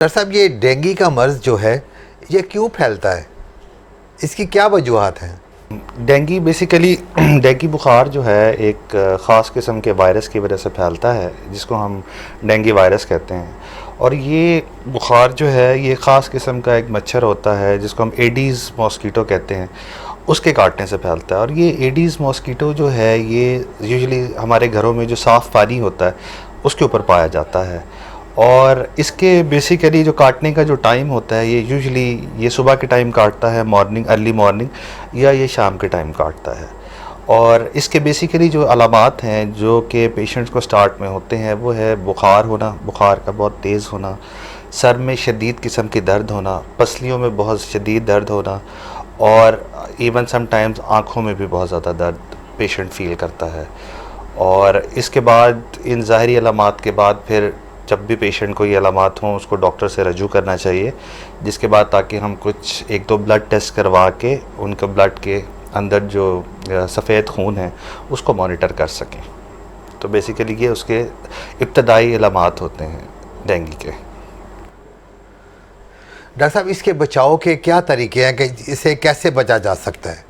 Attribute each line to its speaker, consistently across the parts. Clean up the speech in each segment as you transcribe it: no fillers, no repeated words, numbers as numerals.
Speaker 1: Doctor साहब, ये dengue का मर्ज़ जो है ये क्यों फैलता है? इसकी क्या वजूहात हैं?
Speaker 2: डेंगू बेसिकली डेंगू बुखार जो है एक ख़ास किस्म के वायरस की वजह से फैलता है जिसको हम डेंगू वायरस कहते हैं। और ये बुखार जो है ये ख़ास किस्म का एक मच्छर होता है जिसको हम एडीज़ मॉस्किटो कहते हैं, उसके काटने से फैलता है। और ये एडीज़ मॉस्किटो जो है ये यूजुअली हमारे घरों में जो साफ़ पानी होता है उसके ऊपर पाया जाता है। और इसके बेसिकली जो काटने का जो टाइम होता है ये यूजुअली ये सुबह के टाइम काटता है, मॉर्निंग अर्ली मॉर्निंग, या ये शाम के टाइम काटता है। और इसके बेसिकली जो अलामात हैं जो कि पेशेंट्स को स्टार्ट में होते हैं वो है बुखार होना, बुखार का बहुत तेज़ होना, सर में शदीद किस्म की दर्द होना, पसलियों में बहुत शदीद दर्द होना, और इवन समटाइम्स आँखों में भी बहुत ज़्यादा दर्द पेशेंट फ़ील करता है। और इसके बाद इन ज़ाहरी अलामात के बाद फिर जब भी पेशेंट को ये अलामात हों उसको डॉक्टर से रजू करना चाहिए, जिसके बाद ताकि हम कुछ एक दो ब्लड टेस्ट करवा के उनके ब्लड के अंदर जो सफ़ेद खून है उसको मॉनिटर कर सकें। तो बेसिकली ये उसके इब्तदाई अलामात होते हैं डेंगू के।
Speaker 1: डॉक्टर साहब, इसके बचाव के क्या तरीके हैं कि इसे कैसे बचा जा सकता है?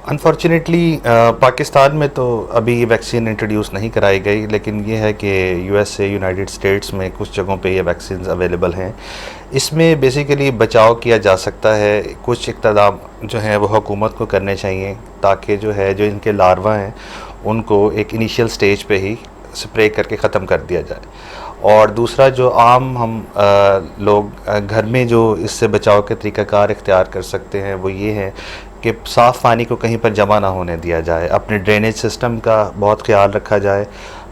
Speaker 2: अनफॉर्चुनेटली पाकिस्तान में तो अभी ये वैक्सीन इंट्रोड्यूस नहीं कराई गई, लेकिन ये है कि यूएसए, यूनाइटेड स्टेट्स में कुछ जगहों पे ये वैक्सीन अवेलेबल हैं। इसमें बेसिकली बचाव किया जा सकता है। कुछ इक़्तिदाम जो हैं वो हुकूमत को करने चाहिए ताकि जो है जो इनके लार्वा हैं उनको एक इनिशियल स्टेज पे ही स्प्रे करके ख़त्म कर दिया जाए। और दूसरा जो आम हम लोग घर में जो इससे बचाव के तरीक़ाकार इख्तियार कर सकते हैं वो ये है कि साफ़ पानी को कहीं पर जमा ना होने दिया जाए, अपने ड्रेनेज सिस्टम का बहुत ख्याल रखा जाए।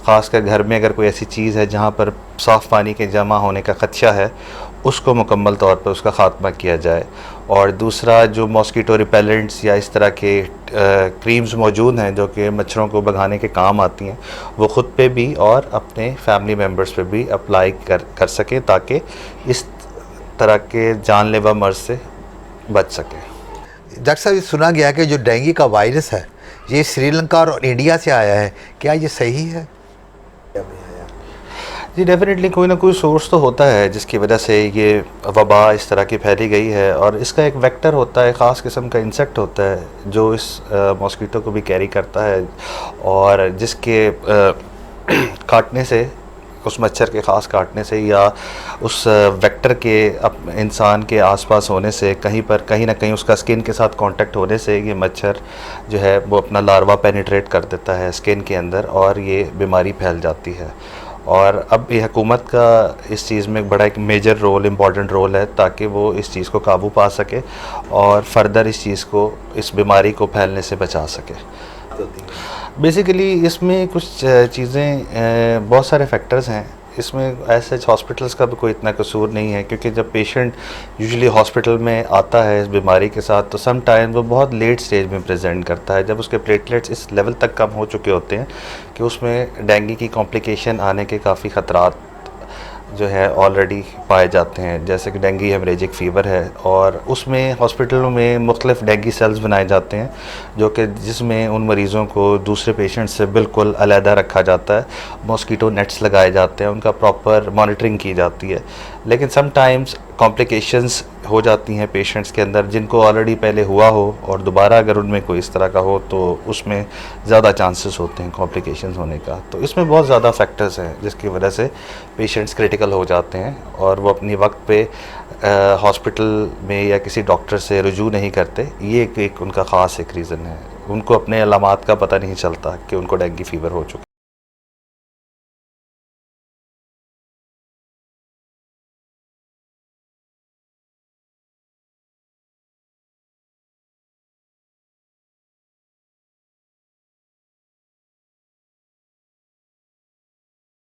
Speaker 2: ख़ासकर घर में अगर कोई ऐसी चीज़ है जहाँ पर साफ़ पानी के जमा होने का ख़दशा है उसको मुकम्मल तौर पर उसका ख़ात्मा किया जाए। और दूसरा जो मॉस्किटो रिपेलेंट्स या इस तरह के क्रीम्स मौजूद हैं जो कि मच्छरों को भगाने के काम आती हैं वो ख़ुद पे भी और अपने फैमिली मेम्बर्स पे भी अप्लाई कर सकें ताकि इस तरह के जानलेवा मर्ज़ से बच सकें।
Speaker 1: डॉक्टर साहब, ये सुना गया कि जो डेंगू का वायरस है ये श्रीलंका और इंडिया से आया है, क्या ये सही है?
Speaker 2: जी डेफिनेटली कोई ना कोई सोर्स तो होता है जिसकी वजह से ये वबा इस तरह की फैली गई है। और इसका एक वेक्टर होता है, ख़ास किस्म का इंसेक्ट होता है जो इस मॉस्किटो को भी कैरी करता है और जिसके काटने से, उस मच्छर के ख़ास काटने से या उस वेक्टर के इंसान के आसपास होने से कहीं ना कहीं उसका स्किन के साथ कांटेक्ट होने से ये मच्छर जो है वो अपना लार्वा पेनिट्रेट कर देता है स्किन के अंदर और ये बीमारी फैल जाती है। और अब ये हुकूमत का इस चीज़ में बड़ा एक मेजर रोल, इम्पॉर्टेंट रोल है ताकि वो इस चीज़ को काबू पा सके और फर्दर इस चीज़ को, इस बीमारी को फैलने से बचा सके। बेसिकली इसमें कुछ चीज़ें, बहुत सारे फैक्टर्स हैं इसमें। ऐसे हॉस्पिटल्स का भी कोई इतना कसूर नहीं है क्योंकि जब पेशेंट यूजुअली हॉस्पिटल में आता है इस बीमारी के साथ तो सम टाइम वो बहुत लेट स्टेज में प्रेजेंट करता है, जब उसके प्लेटलेट्स इस लेवल तक कम हो चुके होते हैं कि उसमें डेंगू की कॉम्प्लिकेशन आने के काफ़ी ख़तरात जो है ऑलरेडी पाए जाते हैं। जैसे कि डेंगू हेमरेजिक फ़ीवर है और उसमें हॉस्पिटलों में मुख्तलिफ डेंगू सेल्स बनाए जाते हैं जो कि जिसमें उन मरीज़ों को दूसरे पेशेंट से बिल्कुल अलहदा रखा जाता है, मॉस्किटो नेट्स लगाए जाते हैं, उनका प्रॉपर मॉनिटरिंग की जाती है। लेकिन सम टाइम्स कॉम्प्लिकेशंस हो जाती हैं पेशेंट्स के अंदर जिनको ऑलरेडी पहले हुआ हो और दोबारा अगर उनमें कोई इस तरह का हो तो उसमें ज़्यादा चांसेस होते हैं कॉम्प्लिकेशंस होने का। तो इसमें बहुत ज़्यादा फैक्टर्स हैं जिसकी वजह से पेशेंट्स क्रिटिकल हो जाते हैं और वो अपनी वक्त पे हॉस्पिटल में या किसी डॉक्टर से रुजू नहीं करते। ये एक उनका ख़ास एक रीज़न है, उनको अपने अलामात का पता नहीं चलता कि उनको डेंगू फ़ीवर हो चुका।